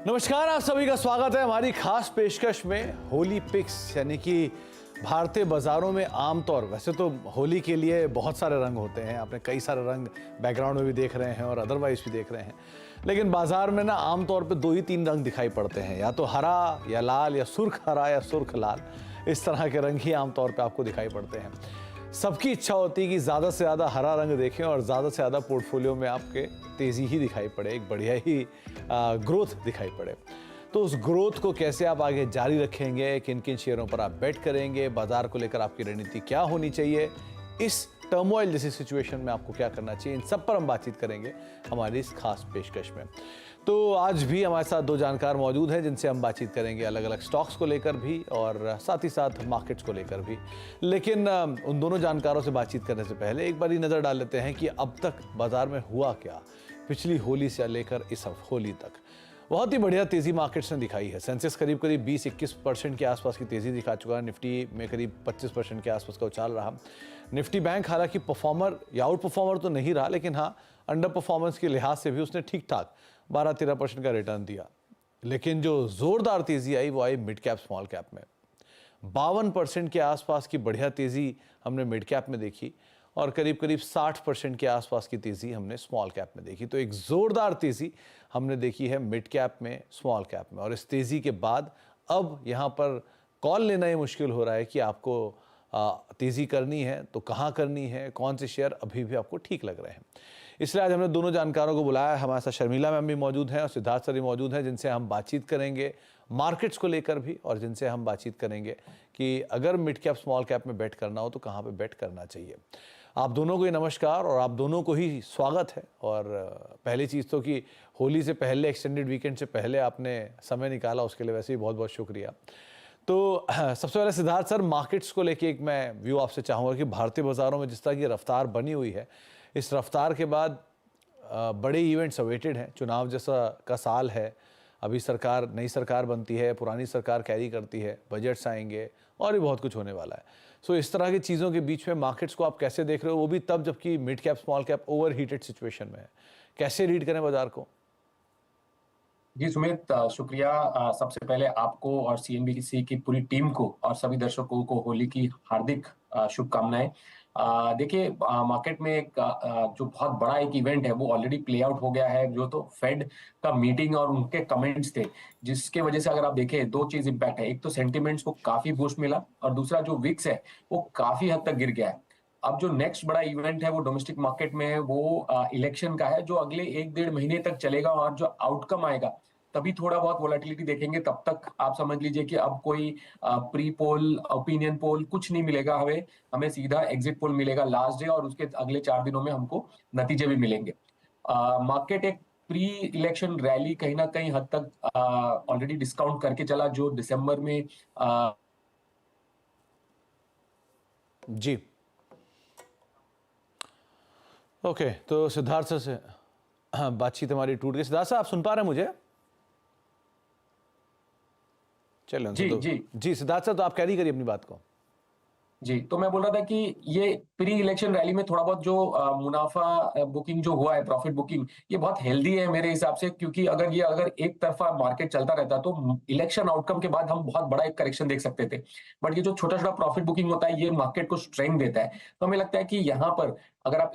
नमस्कार, आप सभी का स्वागत है हमारी खास पेशकश में होली पिक्स। यानी कि भारतीय बाजारों में आमतौर, वैसे तो होली के लिए बहुत सारे रंग होते हैं, आपने कई सारे रंग बैकग्राउंड में भी देख रहे हैं और अदरवाइज भी देख रहे हैं, लेकिन बाजार में ना आमतौर पे 2 ही 3 रंग दिखाई पड़ते हैं, या तो हरा या लाल या सुर्ख हरा या सुर्ख लाल। इस तरह के रंग ही आमतौर पर आपको दिखाई पड़ते हैं। सबकी इच्छा होती है कि ज़्यादा से ज़्यादा हरा रंग देखें और ज़्यादा से ज़्यादा पोर्टफोलियो में आपके तेज़ी ही दिखाई पड़े, एक बढ़िया ही ग्रोथ दिखाई पड़े। तो उस ग्रोथ को कैसे आप आगे जारी रखेंगे, किन किन शेयरों पर आप बेट करेंगे, बाजार को लेकर आपकी रणनीति क्या होनी चाहिए, इस टर्मोइल जैसी सिचुएशन में आपको क्या करना चाहिए, इन सब पर हम बातचीत करेंगे हमारी इस खास पेशकश में। तो आज भी हमारे साथ 2 जानकार मौजूद हैं जिनसे हम बातचीत करेंगे अलग अलग स्टॉक्स को लेकर भी और साथ ही साथ मार्केट्स को लेकर भी। लेकिन उन दोनों जानकारों से बातचीत करने से पहले एक बार ही नज़र डाल लेते हैं कि अब तक बाजार में हुआ क्या पिछली होली से लेकर इस होली तक। बहुत ही बढ़िया तेज़ी मार्केट्स ने दिखाई है। सेंसेक्स करीब 20-21% के आसपास की तेज़ी दिखा चुका है। निफ्टी में करीब 25% के आसपास का उछाल रहा। निफ्टी बैंक हालांकि परफॉर्मर या आउट परफॉर्मर तो नहीं रहा, लेकिन हाँ, अंडर परफॉर्मेंस के लिहाज से भी उसने ठीक ठाक 12-13% का रिटर्न दिया। लेकिन जो ज़ोरदार तेज़ी आई वो आई मिड कैप स्मॉल कैप में। 52% के आसपास की बढ़िया तेज़ी हमने मिड कैप में देखी और करीब 60% के आसपास की तेज़ी हमने स्मॉल कैप में देखी। तो एक ज़ोरदार तेज़ी हमने देखी है मिड कैप में, स्मॉल कैप में। और इस तेज़ी के बाद अब यहाँ पर कॉल लेना ही मुश्किल हो रहा है कि आपको तेज़ी करनी है तो कहाँ करनी है, कौन से शेयर अभी भी आपको ठीक लग रहे हैं। इसलिए आज हमने दोनों जानकारों को बुलाया है। हमारे साथ शर्मिला मैम भी मौजूद हैं और सिद्धार्थ सर भी मौजूद हैं, जिनसे हम बातचीत करेंगे मार्केट्स को लेकर भी और जिनसे हम बातचीत करेंगे कि अगर मिड कैप स्मॉल कैप में बेट करना हो तो कहाँ पे बेट करना चाहिए। आप दोनों को ही नमस्कार और आप दोनों को ही स्वागत है। और पहली चीज़ तो कि होली से पहले, एक्सटेंडेड वीकेंड से पहले आपने समय निकाला, उसके लिए वैसे ही बहुत बहुत शुक्रिया। तो सबसे पहले सिद्धार्थ सर, मार्केट्स को लेके एक मैं व्यू आपसे चाहूँगा कि भारतीय बाज़ारों में जिस तरह की रफ्तार बनी हुई है, इस रफ्तार के बाद बड़े इवेंट्स अवेटेड हैं। चुनाव जैसा का साल है, अभी नई सरकार बनती है, पुरानी सरकार कैरी करती है, बजट्स आएंगे और भी बहुत कुछ होने वाला है। सो इस तरह की चीज़ों के बीच में मार्केट्स को आप कैसे देख रहे हो, वो भी तब जबकि mid cap small cap over heated situation में है। कैसे रीड करें बाजार को? जी सुमित, शुक्रिया। सबसे पहले आपको और सीएनबीसी की पूरी टीम को और सभी दर्शकों को होली की हार्दिक शुभकामनाएं। देखिए, मार्केट में जो बहुत बड़ा एक इवेंट है वो ऑलरेडी प्ले आउट हो गया है, जो तो फेड का मीटिंग और उनके कमेंट्स थे, जिसके वजह से अगर आप देखें 2 चीज इम्पैक्ट है। एक तो सेंटिमेंट्स को काफी बूस्ट मिला और दूसरा जो विक्स है वो काफी हद तक गिर गया है। अब जो नेक्स्ट बड़ा इवेंट है वो डोमेस्टिक मार्केट में है, वो इलेक्शन का है, जो अगले 1-1.5 महीने तक चलेगा और जो आउटकम आएगा तभी थोड़ा बहुत वोलेटिलिटी देखेंगे। तब तक आप समझ लीजिए कि अब कोई प्री पोल, ओपिनियन पोल कुछ नहीं मिलेगा। हमें हमें सीधा एग्जिट पोल मिलेगा लास्ट डे और उसके अगले 4 दिनों में हमको नतीजे भी मिलेंगे। मार्केट एक प्री इलेक्शन रैली कहीं ना कहीं हद तक ऑलरेडी डिस्काउंट करके चला, जो दिसंबर में जी ओके। तो सिद्धार्थ सर से बातचीत हमारी टूट गई। सिद्धार्थ सर, आप सुन पा रहे हैं मुझे? चलो जी तो जी जी सिद्धार्थ सर, तो आप कैरी करिए अपनी बात को। जी, तो मैं बोल रहा था कि ये प्री इलेक्शन रैली में थोड़ा बहुत जो मुनाफा बुकिंग जो हुआ है, प्रॉफिट बुकिंग, ये बहुत हेल्दी है मेरे हिसाब से। क्योंकि अगर एक तरफा मार्केट चलता रहता तो इलेक्शन आउटकम के बाद हम बहुत बड़ा एक करेक्शन देख सकते थे। बट ये जो छोटा छोटा प्रॉफिट बुकिंग होता है, ये मार्केट को स्ट्रेंथ देता है। तो हमें लगता है कि यहाँ पर अगर आप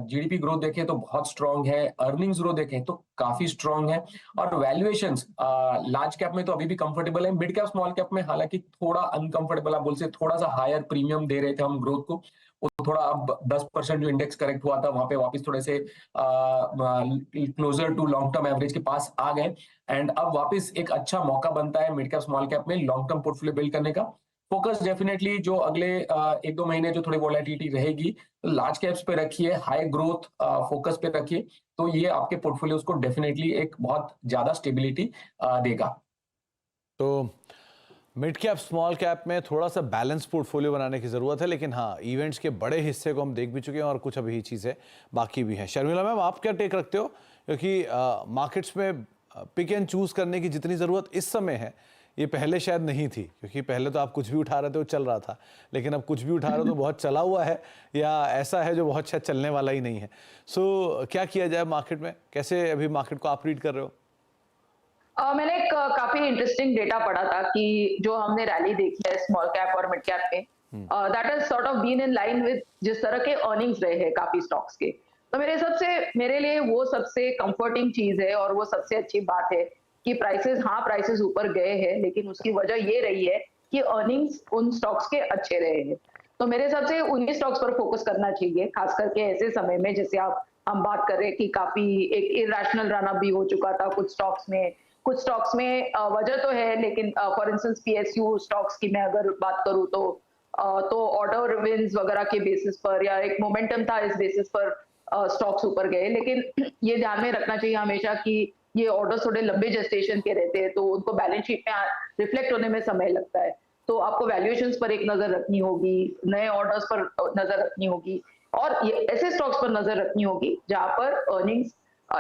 जीडीपी ग्रोथ देखें तो बहुत स्ट्रांग है, अर्निंग्स ग्रोथ देखें तो काफी स्ट्रांग है, और वैल्यूएशंस लार्ज कैप में तो अभी भी कंफर्टेबल है। मिड कैप स्मॉल कैप में हालांकि थोड़ा अनकंफर्टेबल, आप बोल से थोड़ा सा हायर प्रीमियम दे रहे थे हम ग्रोथ को, वो थोड़ा अब 10% जो इंडेक्स करेक्ट हुआ था वहां पे वापस थोड़े से closer to long term average के पास आ गए। एंड अब वापस एक अच्छा मौका बनता है मिड कैप स्मॉल कैप में लॉन्ग टर्म पोर्टफोलियो बिल्ड करने का। फोकस डेफिनेटली जो अगले 1-2 महीने जो थोड़ी वोलेटिलिटी रहेगी, तो लार्ज कैप्स पे रखिए, हाई ग्रोथ फोकस पे रखिए, तो ये आपके पोर्टफोलियोज को डेफिनेटली एक बहुत ज्यादा स्टेबिलिटी देगा। तो मिड कैप स्मॉल कैप में थोड़ा सा बैलेंस पोर्टफोलियो बनाने की ज़रूरत है, लेकिन हाँ, इवेंट्स के बड़े हिस्से को हम देख भी चुके हैं और कुछ अभी चीज़ें बाकी भी हैं। शर्मिला मैम, आप क्या टेक रखते हो? क्योंकि मार्केट्स में पिक एंड चूज़ करने की जितनी ज़रूरत इस समय है, ये पहले शायद नहीं थी। क्योंकि पहले तो आप कुछ भी उठा रहे थे वो चल रहा था, लेकिन अब कुछ भी उठा रहे हो तो बहुत चला हुआ है या ऐसा है जो बहुत शायद चलने वाला ही नहीं है। सो क्या किया जाए मार्केट में? कैसे अभी मार्केट को आप रीड कर रहे हो? मैंने एक काफी इंटरेस्टिंग डेटा पढ़ा था कि जो हमने रैली देखी है स्मॉल कैप और मिड कैप में, that has sort of been in line with जिस तरह के अर्निंग्स रहे हैं काफी स्टॉक्स के। तो मेरे हिसाब से मेरे लिए वो सबसे कंफर्टिंग चीज है और वो सबसे अच्छी बात है कि प्राइसेस ऊपर गए हैं, लेकिन उसकी वजह ये रही है कि अर्निंग्स उन स्टॉक्स के अच्छे रहे हैं। तो मेरे हिसाब से उन्हीं स्टॉक्स पर फोकस करना चाहिए, खास करके ऐसे समय में जैसे आप हम बात कर रहे हैं कि काफी एक इरेशनल रन अप भी हो चुका था कुछ स्टॉक्स में वजह तो है, लेकिन फॉर इंस्टेंस पीएसयू स्टॉक्स की मैं अगर बात करूं तो ऑर्डर विंस वगैरह के बेसिस पर या एक मोमेंटम था इस बेसिस पर स्टॉक्स ऊपर गए। लेकिन ये ध्यान में रखना चाहिए हमेशा कि ये ऑर्डर्स थोड़े लंबे जेस्टेशन के रहते हैं, तो उनको बैलेंस शीट में रिफ्लेक्ट होने में समय लगता है। तो आपको वैल्यूएशंस पर एक नजर रखनी होगी, नए ऑर्डर्स पर नजर रखनी होगी और ये ऐसे स्टॉक्स पर नजर रखनी होगी जहां पर अर्निंग्स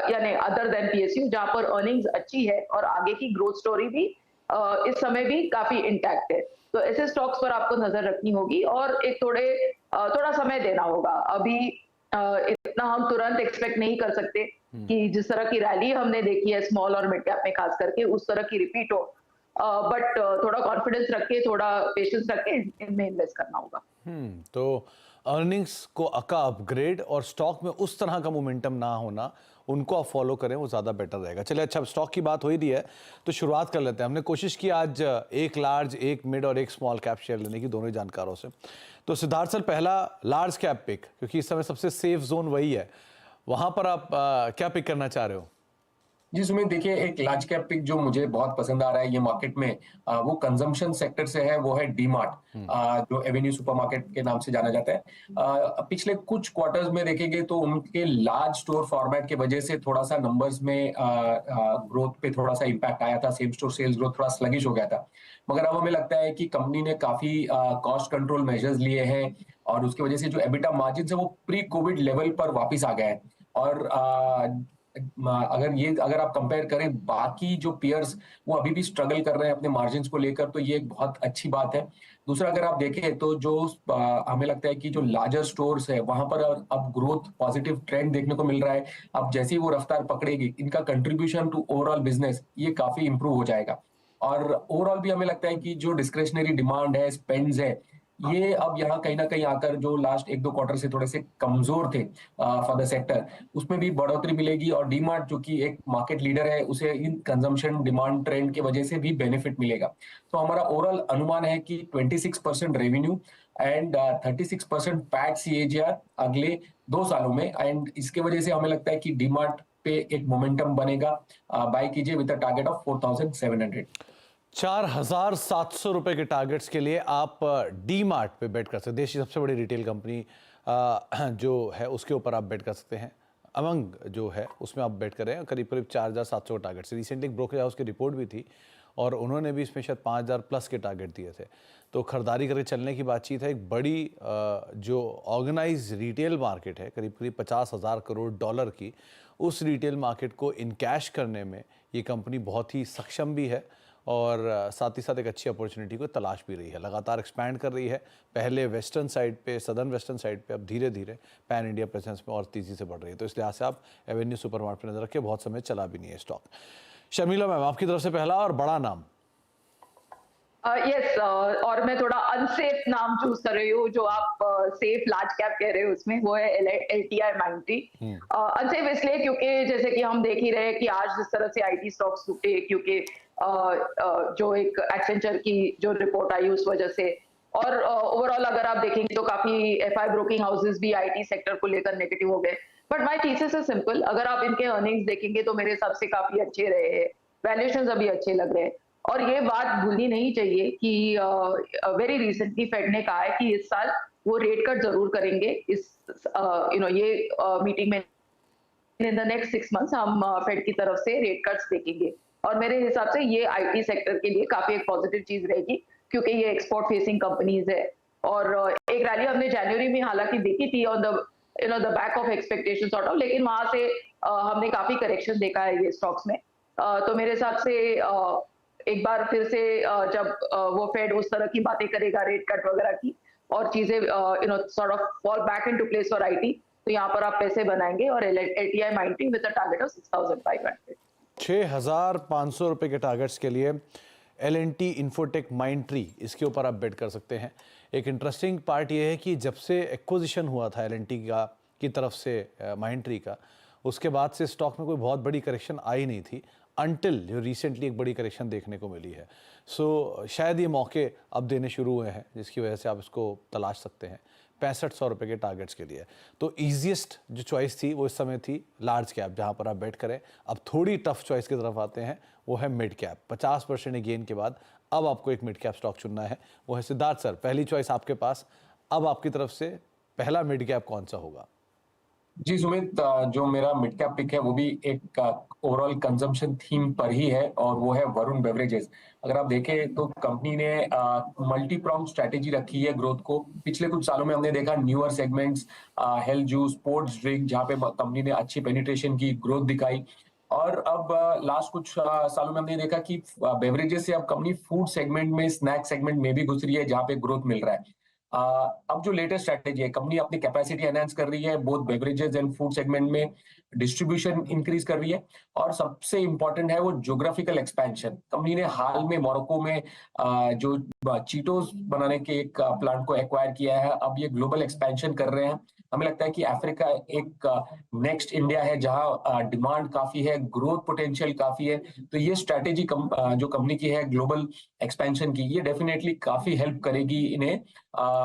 यानी अदर देन पीएसयू जहां पर अर्निंग्स अच्छी है और आगे की ग्रोथ स्टोरी भी इस समय भी काफी इंटैक्ट है। तो ऐसे स्टॉक्स पर आपको नजर रखनी होगी और एक थोड़ा समय देना होगा। अभी इतना हम तुरंत एक्सपेक्ट नहीं कर सकते कि जिस तरह की रैली हमने देखी है स्मॉल और मिड कैप में खास करके उस तरह की रिपीट हो, बट थोड़ा कॉन्फिडेंस रख के थोड़ा पेशेंस रख के इनमें इन्वेस्ट करना होगा। तो अर्निंग्स को का अपग्रेड और स्टॉक में उस तरह का मोमेंटम ना होना, उनको आप फॉलो करें, वो ज़्यादा बेटर रहेगा। चलिए, अच्छा, स्टॉक की बात हो ही रही है तो शुरुआत कर लेते हैं। हमने कोशिश की आज एक लार्ज, एक मिड और एक स्मॉल कैप शेयर लेने की, दोनों ही जानकारों से। तो सिद्धार्थ सर, पहला लार्ज कैप पिक, क्योंकि इस समय सबसे सेफ जोन वही है, वहाँ पर आप क्या पिक करना चाह रहे हो? जी सुमित, देखिए एक लार्ज कैप पिक जो मुझे बहुत पसंद आ रहा है ये मार्केट में, वो कंजम्पशन सेक्टर से है, वो है डीमार्ट, जो एवेन्यू सुपरमार्केट के नाम से जाना जाता है। पिछले कुछ क्वार्टर्स में देखेंगे तो उनके लार्ज स्टोर फॉर्मेट के वजह से थोड़ा सा नंबर्स में ग्रोथ पे थोड़ा सा इम्पैक्ट आया था, सेम स्टोर सेल्स ग्रोथ थोड़ा स्लगिश हो गया था। मगर अब हमें लगता है कि कंपनी ने काफी कॉस्ट कंट्रोल मेजर्स लिए हैं और उसकी वजह से जो एबिटा मार्जिन है वो प्री कोविड लेवल पर वापस आ गया है। और अगर आप कंपेयर करें बाकी जो पियर्स, वो अभी भी स्ट्रगल कर रहे हैं अपने मार्जिन्स को लेकर, तो ये एक बहुत अच्छी बात है। दूसरा, अगर आप देखें तो जो हमें लगता है कि जो लार्जर स्टोर्स है वहां पर अब ग्रोथ पॉजिटिव ट्रेंड देखने को मिल रहा है। अब जैसे ही वो रफ्तार पकड़ेगी, इनका कंट्रीब्यूशन टू ओवरऑल बिजनेस ये काफी इंप्रूव हो जाएगा। और ओवरऑल भी हमें लगता है कि जो डिस्क्रेशनरी डिमांड है, स्पेंड्स है, ये अब यहाँ कहीं ना कहीं आकर जो लास्ट एक दो क्वार्टर से थोड़े से कमजोर थे फॉर द सेक्टर, उसमें भी बढ़ोतरी मिलेगी। और डीमार्ट जो कि एक मार्केट लीडर है, उसे इन कंजम्पशन डिमांड ट्रेंड की वजह से भी बेनिफिट मिलेगा। तो हमारा ओवरऑल अनुमान है कि 26% रेवेन्यू एंड 36% पैट सीएजीआर अगले 2 सालों में, एंड इसके वजह से हमें लगता है कि डीमार्ट पे एक मोमेंटम बनेगा। बाय कीजिए विद अ टारगेट ऑफ 4700। 4,700 रुपए के टारगेट्स के लिए आप डी मार्ट पे बेट कर सकते हैं। देश की सबसे बड़ी रिटेल कंपनी जो है उसके ऊपर आप बेट कर सकते हैं। अमंग जो है उसमें आप बेट करें, करीब करीब 4,700 टारगेट से। रिसेंटली एक ब्रोकरेज हाउस की रिपोर्ट भी थी और उन्होंने भी इसमें शायद 5,000 प्लस के टारगेट दिए थे। तो खरीदारी करके चलने की बातचीत है। एक बड़ी जो ऑर्गेनाइज रिटेल मार्केट है, करीब करीब 50,000 करोड़ डॉलर की, उस रिटेल मार्केट को इनकैश करने में ये कंपनी बहुत ही सक्षम भी है और साथ ही साथ एक अच्छी अपॉर्चुनिटी को तलाश भी रही है। लगातार एक्सपैंड कर रही है, पहले वेस्टर्न साइड पे, सदर्न वेस्टर्न साइड पे, अब धीरे धीरे पैन इंडिया प्रेजेंस में और तेज़ी से बढ़ रही है। तो इस लिहाज से आप एवेन्यू सुपरमार्केट पर नजर रखिए, बहुत समय चला भी नहीं है स्टॉक। शर्मिला मैम, आपकी तरफ से पहला और बड़ा नाम। यस, और मैं थोड़ा अनसेफ नाम चूज कर रही हूँ। जो आप सेफ लार्ज कैप कह रहे हो उसमें वो है एलटीआई माइंट्री। अनसेफ इसलिए क्योंकि जैसे कि हम देख ही रहे हैं कि आज जिस तरह से आईटी स्टॉक्स टूटे, क्योंकि जो एक एक्सेंचर की जो रिपोर्ट आई उस वजह से, और ओवरऑल अगर आप देखेंगे तो काफी एफआई ब्रोकिंग हाउसेस भी आईटी सेक्टर को लेकर नेगेटिव हो गए। But my thesis is simple, अगर आप इनके अर्निंग्स देखेंगे तो मेरे हिसाब से काफी अच्छे रहे हैं, वैल्यूएशंस अभी अच्छे लग रहे हैं। और ये बात भूलनी नहीं चाहिए कि वेरी रिसेंटली फेड ने कहा है कि इस साल वो रेट कट जरूर करेंगे। इस ये मीटिंग में इन द नेक्स्ट 6 मंथ्स हम फेड की तरफ से रेट कट्स देखेंगे। और मेरे हिसाब से ये आईटी सेक्टर के लिए काफी एक पॉजिटिव चीज रहेगी, क्योंकि ये एक्सपोर्ट फेसिंग कंपनीज है। और एक रैली हमने जनवरी में हालांकि देखी थी on the back of expectation sort of, लेकिन वहां से हमने काफी करेक्शन देखा है ये स्टॉक्स में। तो मेरे हिसाब से एक बार फिर से जब वो फेड उस तरह की बातें करेगा रेट कट वगैरह की, और चीजें sort of fall back into place for IT, तो यहाँ पर आप पैसे बनाएंगे। और LTI माइंट्री with a target of 6,500। ₹6,500 के टारगेट्स के लिए L&T इन्फोटेक माइंडट्री, इसके ऊपर आप बेट कर सकते हैं। एक इंटरेस्टिंग पार्ट ये है कि जब से एक्विजिशन हुआ था L&T की तरफ से माइंडट्री का, उसके बाद से स्टॉक में कोई बहुत बड़ी करेक्शन आई नहीं थी, अनटिल जो रिसेंटली एक बड़ी करेक्शन देखने को मिली है। सो शायद ये मौके अब देने शुरू हुए हैं, जिसकी वजह से आप इसको तलाश सकते हैं ₹6500 के टारगेट्स के लिए। तो ईजिएस्ट जो चॉइस थी वो इस समय थी लार्ज कैप, जहां पर आप बेट करें। अब थोड़ी टफ चॉइस की तरफ आते हैं, वो है मिड कैप। 50% गेन के बाद अब आपको एक मिड कैप स्टॉक चुनना है, वो है सिद्धार्थ सर। पहली चॉइस आपके पास, अब आपकी तरफ से पहला मिड कैप कौन सा होगा? जी सुमित, जो मेरा मिड कैप पिक है वो भी एक ओवरऑल कंजम्पशन थीम पर ही है, और वो है वरुण बेवरेजेस। अगर आप देखें तो कंपनी ने मल्टी प्रॉन्ग स्ट्रेटेजी रखी है ग्रोथ को। पिछले कुछ सालों में हमने देखा newer segments, health juice, sports drink, जहाँ पे कंपनी ने अच्छी पेनिट्रेशन की, ग्रोथ दिखाई। और अब लास्ट कुछ सालों में हमने देखा कि बेवरेजेस से अब कंपनी फूड सेगमेंट में, स्नैक सेगमेंट में भी घुस रही है, जहाँ पे ग्रोथ मिल रहा है। अब जो लेटेस्ट स्ट्रेटेजी है, कंपनी अपनी कैपेसिटी एनहांस कर रही है both beverages and food segment में, डिस्ट्रीब्यूशन इंक्रीज कर रही है, और सबसे इंपॉर्टेंट है वो ज्योग्राफिकल एक्सपेंशन। कंपनी ने हाल में मोरक्को में जो चीटोस बनाने के एक प्लांट को एक्वायर किया है, अब ये ग्लोबल एक्सपेंशन कर रहे हैं। हमें लगता है कि अफ्रीका एक नेक्स्ट इंडिया है, जहां डिमांड काफी है, ग्रोथ पोटेंशियल काफी है। तो ये स्ट्रेटेजी जो कंपनी की है ग्लोबल एक्सपेंशन की, ये डेफिनेटली काफी हेल्प करेगी इन्हें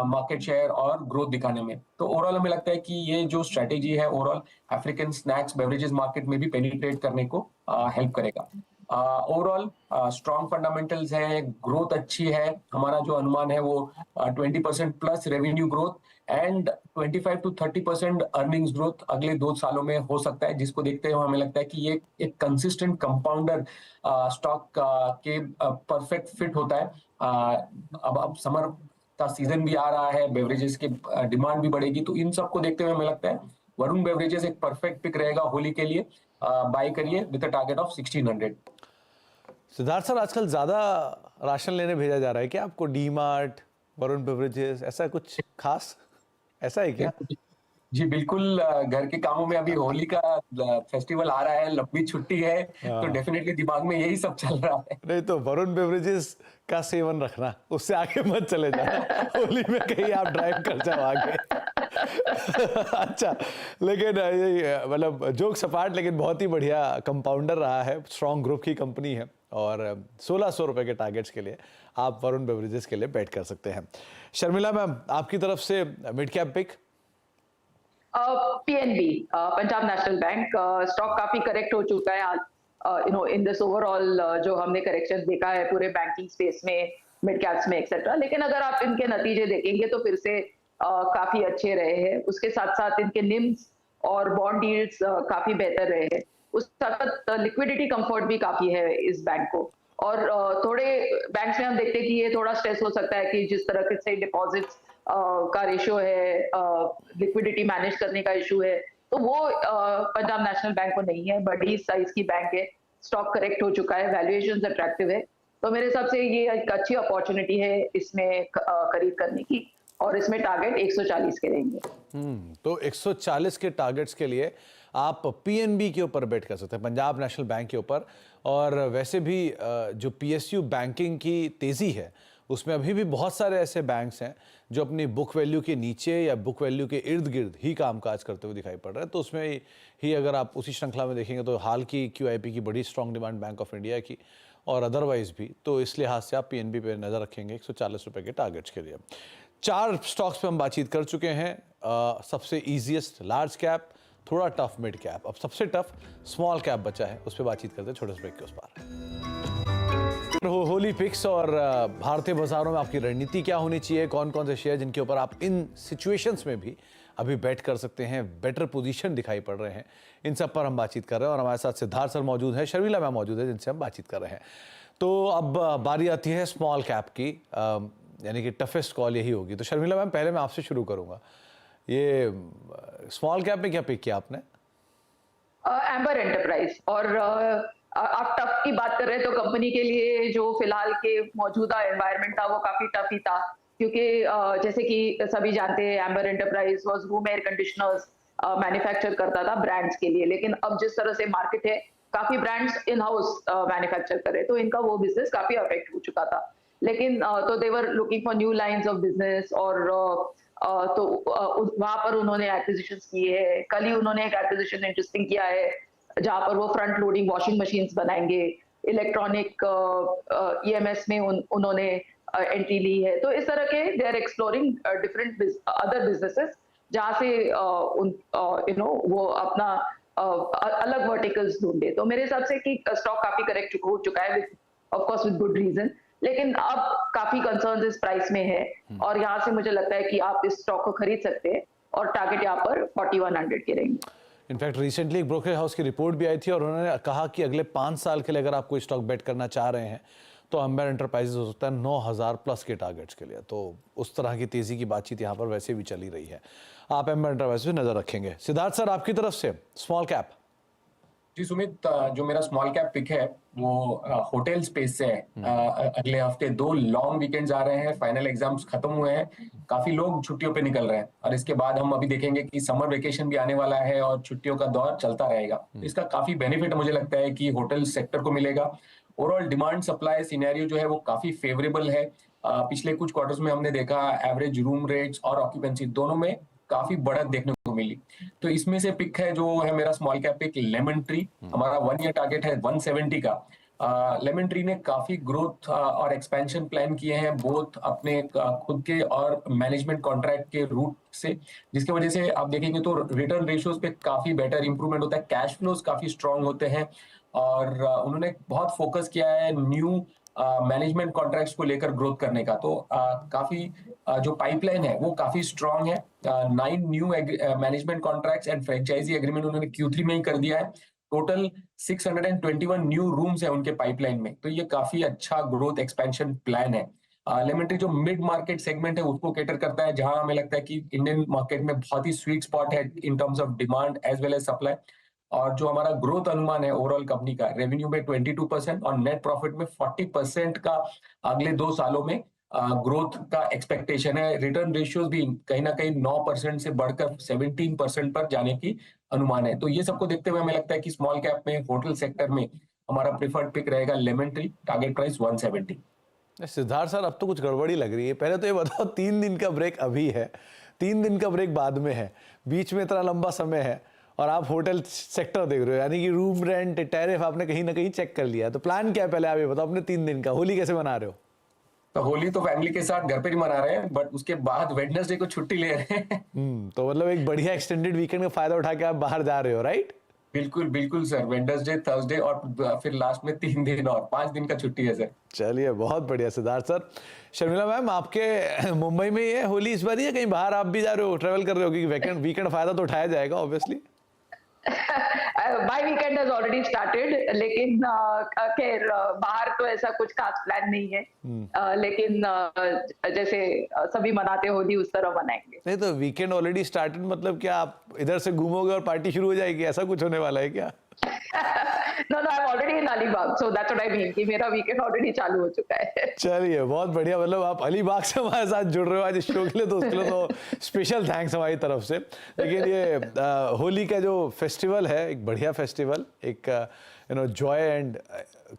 मार्केट शेयर और ग्रोथ दिखाने में। तो ओवरऑल हमें लगता है कि ये जो स्ट्रेटेजी है overall African snacks beverages market में भी पेनिट्रेट करने को हेल्प करेगा। ओवरऑल स्ट्रॉन्ग फंडामेंटल्स है, ग्रोथ अच्छी है। हमारा जो अनुमान है वो 20% plus revenue growth and 25 to 30% earnings growth अगले 2 सालों में हो सकता है, जिसको देखते हुए हमें लगता है कि ये एक कंसिस्टेंट कंपाउंडर स्टॉक के परफेक्ट फिट होता है। अब समर का सीजन भी आ रहा है, बेवरेजेस की डिमांड भी बढ़ेगी, तो इन सबको देखते हुए हमें लगता है वरुण बेवरेजेस एक परफेक्ट पिक रहेगा होली के लिए। बाय करिए with a target of 1600। Siddharth sir, आजकल ज़्यादा राशन लेने भेजा जा रहा है क्या आपको? डी मार्ट, वरुण बेवरेजेस, ऐसा कुछ खास ऐसा है क्या? जी बिल्कुल, घर के कामों में अभी होली का फेस्टिवल आ रहा है, लंबी छुट्टी है, तो डेफिनेटली दिमाग में यही सब चल रहा है। नहीं तो वरुण बेवरेजेस का सेवन रखना, उससे आगे मत चले जाना। होली में कहीं आप ड्राइव कर जाओ आगे। अच्छा, लेकिन ये मतलब जोक सपाट, लेकिन बहुत ही बढ़िया कंपाउंडर रहा है, स्ट्रॉन्ग ग्रुप की कंपनी है, और ₹1600 के टारगेट्स के लिए आप वरुण बेवरेजेस के लिए बेट कर सकते हैं। शर्मिला मैम, आपकी तरफ से mid cap pick? PNB, Punjab National Bank, stock काफी करेक्ट हो चुका है आज, इन दिस ओवरऑल जो हमने करेक्शन देखा है पूरे बैंकिंग स्पेस में, मिड कैप्स में एक्सेट्रा। लेकिन अगर आप इनके नतीजे देखेंगे तो फिर से काफी अच्छे रहे हैं। उसके साथ साथ इनके निम्स और बॉन्ड यील्ड्स काफी बेहतर रहे हैं। उस साथ लिक्विडिटी कंफर्ट भी काफी है इस बैंक को। और थोड़े बैंक्स में हम देखते हैं कि ये थोड़ा स्ट्रेस हो सकता है कि जिस तरह से डिपॉजिट्स का रेशियो है, लिक्विडिटी मैनेज करने का इशू है, तो वो पंजाब नेशनल बैंक को नहीं है। बड़ी साइज की बैंक है, स्टॉक करेक्ट हो चुका है, वैल्यूएशंस अट्रैक्टिव है, तो मेरे हिसाब से ये एक अच्छी अपॉर्चुनिटी है इसमें खरीद करने की, और इसमें टारगेट 140 के रहेंगे। तो 140 के टारगेट्स के लिए आप पीएनबी के ऊपर बेट कर सकते हैं, पंजाब नेशनल बैंक के ऊपर। और वैसे भी जो पीएसयू बैंकिंग की तेज़ी है, उसमें अभी भी बहुत सारे ऐसे बैंक्स हैं जो अपनी बुक वैल्यू के नीचे या बुक वैल्यू के इर्द गिर्द ही कामकाज करते हुए दिखाई पड़ रहे हैं। तो उसमें ही अगर आप उसी श्रृंखला में देखेंगे तो हाल की क्यूआईपी की बड़ी strong demand bank of India की, और अदरवाइज भी, तो इस लिहाज से आप पीएनबी पे नज़र रखेंगे 140 रुपये के टारगेट्स के लिए। 4 स्टॉक्स पे हम बातचीत कर चुके हैं। सबसे ईजिएस्ट लार्ज कैप, थोड़ा टफ मिड कैप, अब सबसे टफ स्मॉल कैप बचा है, उस पर बातचीत करते हैं छोटे से ब्रेक के उस पार। होली पिक्स और भारतीय बाजारों में आपकी रणनीति क्या होनी चाहिए, कौन कौन से शेयर जिनके ऊपर आप इन सिचुएशंस में भी अभी बेट कर सकते हैं, बेटर पोजीशन दिखाई पड़ रहे हैं, इन सब पर हम बातचीत कर रहे हैं। और हमारे साथ सिद्धार्थ सर मौजूद है, शर्मिला मैम मौजूद है, जिनसे हम बातचीत कर रहे हैं। तो अब बारी आती है स्मॉल कैप की, यानी कि टफेस्ट कॉल यही होगी। तो शर्मिला मैम, पहले मैं आपसे शुरू करूंगा, ये स्मॉल कैप में क्या पिक किया आपने? Amber enterprise. और आप टफ की बात कर रहे हैं तो कंपनी के लिए जो फिलहाल के मौजूदा एनवायरनमेंट था वो काफी टफ ही था, क्योंकि जैसे कि सभी जानते हैं amber enterprise was room air conditioners manufacture करता था ब्रांड्स के लिए। लेकिन अब जिस तरह से मार्केट है काफी ब्रांड्स इन हाउस मैन्युफैक्चर कर रहे, तो इनका वो बिजनेस काफी अफेक्ट हो चुका था। लेकिन तो they were looking for new lines of business, और तो वहां पर उन्होंने एक्विजिशंस किए हैं। कल ही उन्होंने एक एक्विजिशन इंटरेस्टिंग किया है जहां पर वो फ्रंट लोडिंग वॉशिंग मशीन्स बनाएंगे। इलेक्ट्रॉनिक ईएमएस में उन्होंने एंट्री ली है। तो इस तरह के they are exploring different other businesses जहां से वो अपना अलग वर्टिकल्स ढूंढे। तो मेरे हिसाब से कि स्टॉक काफी करेक्ट हो चुका है, of course with good reason, लेकिन अब काफी कंसर्न्स इस प्राइस में है और यहाँ से मुझे लगता है कि आप इस स्टॉक को खरीद सकते हैं और टारगेट यहाँ पर 4100 के रहेंगे। इनफैक्ट रिसेंटली एक ब्रोकर हाउस की रिपोर्ट भी आई थी और उन्होंने कहा कि अगले 5 साल के लिए अगर आप कोई स्टॉक बेट करना चाह रहे हैं तो अंबेर एंटरप्राइजेज हो सकता है 9000 प्लस के टारगेट्स के लिए। तो उस तरह की तेजी की बातचीत यहाँ पर वैसे भी चली रही है। आप अंबेर एंटरप्राइजेज पे नजर रखेंगे। सिद्धार्थ सर, आपकी तरफ से स्मॉल कैप। जी सुमित, जो मेरा स्मॉल कैप पिक है वो होटल स्पेस से है। अगले हफ्ते 2 लॉन्ग वीकेंड्स आ रहे हैं, फाइनल एग्जाम्स खत्म हुए हैं, काफी लोग छुट्टियों पे निकल रहे हैं और इसके बाद हम अभी देखेंगे कि समर वेकेशन भी आने वाला है और छुट्टियों का दौर चलता रहेगा। इसका काफी बेनिफिट मुझे लगता है कि होटल सेक्टर को मिलेगा। ओवरऑल डिमांड सप्लाई सिनेरियो जो है वो काफी फेवरेबल है। पिछले कुछ क्वार्टर्स में हमने देखा एवरेज रूम रेट्स और ऑक्यूपेंसी दोनों में काफी बढ़त देखने को मिली। तो इसमें से पिक है जो है मेरा small cap pick lemon tree. हमारा 1 ईयर टारगेट है 170 का। लेमन ट्री ने काफी ग्रोथ और एक्सपेंशन प्लान किए हैं, बोथ अपने खुद के और मैनेजमेंट कॉन्ट्रैक्ट के रूट से, जिसकी वजह से आप देखेंगे तो रिटर्न रेशियोज पे काफी बेटर इंप्रूवमेंट होता है, कैश फ्लोज काफी स्ट्रांग होते हैं और उन्होंने बहुत फोकस किया है न्यू मैनेजमेंट कॉन्ट्रैक्ट्स को लेकर ग्रोथ करने का। तो काफी जो पाइपलाइन है वो काफी स्ट्रांग है। 9 new management contracts and franchise agreement उन्होंने Q3 में ही कर दिया है। टोटल 621 न्यू रूम्स है उनके पाइपलाइन में, तो ये काफी अच्छा ग्रोथ एक्सपेंशन प्लान है। लेमन ट्री जो मिड मार्केट सेगमेंट है उसको कैटर करता है, जहां हमें लगता है कि इंडियन मार्केट में बहुत ही स्वीट स्पॉट है in terms of demand as well as supply. और जो हमारा ग्रोथ अनुमान है ओवरऑल कंपनी का, रेवेन्यू में 22% और नेट प्रॉफिट में 40% का अगले 2 सालों में ग्रोथ का एक्सपेक्टेशन है। रिटर्न रेशियोज भी कहीं ना कहीं 9% से बढ़कर 17% पर जाने की अनुमान है। तो ये सबको देखते हुए हमें लगता है कि स्मॉल कैप में होटल सेक्टर में हमारा प्रिफर्ड पिक रहेगा lemon tree, target price 170। Siddharth sir, अब तो कुछ गड़बड़ी लग रही है। पहले तो ये बताओ, 3 दिन का ब्रेक अभी है, 3 दिन का ब्रेक बाद में है, बीच में इतना लंबा समय है और आप होटल सेक्टर देख रहे हो, यानी कि रूम रेंट टैरिफ आपने कहीं ना कहीं चेक कर लिया। तो प्लान क्या है पहले आप ये बताओ, अपने 3 दिन का होली कैसे मना रहे हो? तो होली तो फैमिली के साथ घर पे ही मना रहे हैं, बट उसके बाद वेडनेसडे को छुट्टी ले रहे हैं। तो मतलब एक बढ़िया एक्सटेंडेड वीकेंड का फायदा उठा के आप बाहर जा रहे हो, राइट? बिल्कुल बिल्कुल सर, वेडनेसडे, थर्सडे और फिर लास्ट में 3 दिन और 5 दिन का छुट्टी है सर। चलिए, बहुत बढ़िया सिद्धार्थ सर। शर्मिला मैम, आपके मुंबई में ही है होली इस बार, या कहीं बाहर आप भी जा रहे हो, ट्रेवल कर रहे हो? क्योंकि वीकेंड फायदा तो उठाया जाएगा obviously. My weekend has already started, लेकिन खैर बाहर तो ऐसा कुछ खास प्लान नहीं है। लेकिन जैसे सभी मनाते होली उस तरह मनाएंगे। नहीं तो वीकेंड ऑलरेडी स्टार्टेड मतलब क्या आप इधर से घूमोगे और पार्टी शुरू हो जाएगी, ऐसा कुछ होने वाला है क्या? No, I am already in Alibag, so that's what I mean कि मेरा वीकेंड ऑलरेडी चालू हो चुका है। चलिए, बहुत बढ़िया। मतलब आप अलीबाग से हमारे साथ जुड़ रहे हो आज इस शो के लिए, तो उसके लिए तो स्पेशल थैंक्स हमारी तरफ से। लेकिन ये होली का जो फेस्टिवल है, एक बढ़िया फेस्टिवल, एक जॉय एंड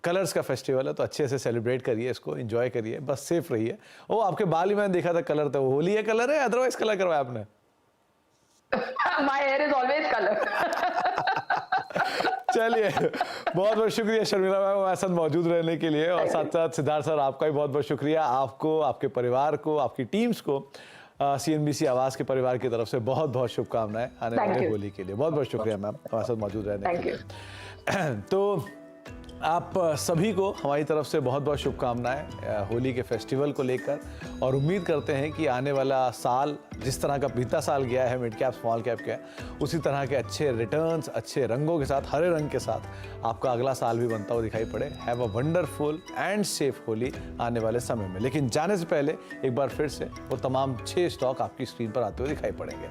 कलर्स का फेस्टिवल है, तो अच्छे से सेलिब्रेट करिए, इसको एंजॉय करिए, बस सेफ रहिए। ओ, आपके बाल ही मैंने देखा था कलर था, वो होली है कलर है, अदरवाइज कलर करवाया आपने? My here is always colour. चलिए, बहुत बहुत शुक्रिया शर्मिला मैम हमारे साथ मौजूद रहने के लिए, और साथ साथ सिद्धार्थ सर आपका भी बहुत बहुत शुक्रिया। आपको, आपके परिवार को, आपकी टीम्स को CNBC आवाज के परिवार की तरफ से बहुत बहुत शुभकामनाएं आने वाले होली के लिए। बहुत बहुत शुक्रिया मैम हमारे साथ मौजूद रहने के लिए। तो आप सभी को हमारी तरफ से बहुत बहुत शुभकामनाएं होली के फेस्टिवल को लेकर, और उम्मीद करते हैं कि आने वाला साल जिस तरह का बीता साल गया है मिड कैप स्मॉल कैप का, उसी तरह के अच्छे रिटर्न्स, अच्छे रंगों के साथ, हरे रंग के साथ आपका अगला साल भी बनता हुआ दिखाई पड़े। Have a wonderful and safe Holi आने वाले समय में। लेकिन जाने से पहले एक बार फिर से वो तमाम 6 स्टॉक आपकी स्क्रीन पर आते हुए दिखाई पड़ेंगे।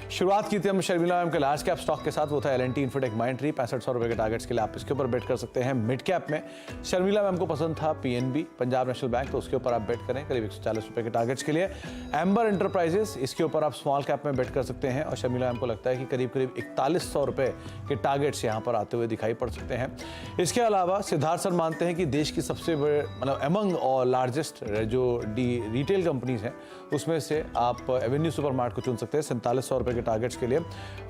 शुरुआत की थी हम शर्मिला मैम के लार्ज कैप स्टॉक के साथ, वो था L&T इन्फोटेक माइंडट्री। 6500 रुपए के टारगेट्स के लिए आप इसके ऊपर बेट कर सकते हैं। मिड कैप में शर्मिला मैम को पसंद था PNB पंजाब नेशनल बैंक, तो उसके ऊपर आप बेट करें करीब 140 रुपए के टारगेट्स के लिए। एम्बर एंटरप्राइजेस, इसके ऊपर आप स्मॉल कैप में बेट कर सकते हैं और शर्मिला मैम को लगता है कि करीब 4100 रुपए के टारगेट्स यहाँ पर आते हुए दिखाई पड़ सकते हैं। इसके अलावा सिद्धार्थ सर मानते हैं कि देश की सबसे बड़े मतलब एमंग और लार्जेस्ट जो रिटेल कंपनीज हैं उसमें से आप एवेन्यू सुपरमार्ट को चुन सकते हैं 4700 रुपए के टारगेट्स के लिए।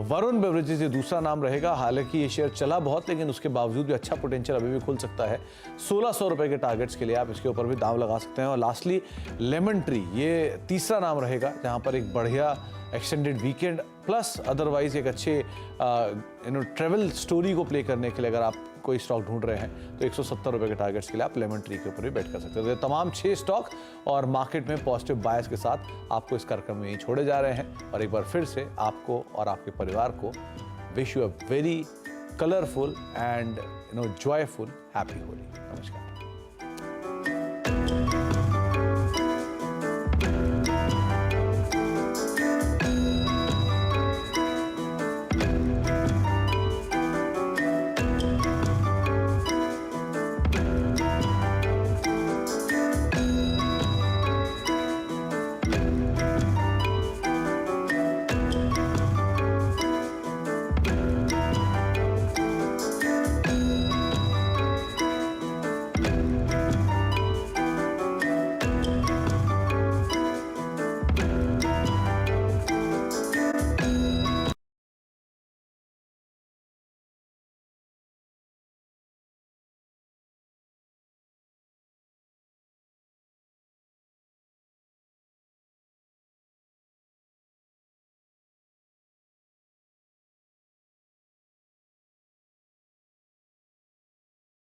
वरुण बेवरेजेस ये दूसरा नाम रहेगा, हालांकि ये शेयर चला बहुत लेकिन उसके बावजूद भी अच्छा पोटेंशियल अभी भी खुल सकता है। 1600 रुपए के टारगेट्स के लिए आप इसके ऊपर भी दाव लगा सकते हैं। और लास्टली लेमन ट्री ये तीसरा नाम रहेगा जहां पर एक बढ़िया एक्सटेंडेड वीकेंड प्लस अदरवाइज एक अच्छे ट्रेवल स्टोरी को प्ले करने के लिए अगर आप कोई स्टॉक ढूंढ रहे हैं तो 170 रुपए के टारगेट्स के लिए आप लेमन ट्री के ऊपर भी बेट कर सकते हैं। तो ये तमाम 6 स्टॉक और मार्केट में पॉजिटिव बायस के साथ आपको इस कार्यक्रम में छोड़े जा रहे हैं। और एक बार फिर से आपको और आपके परिवार को wish you a very colourful and joyful happy Holi. नमस्कार।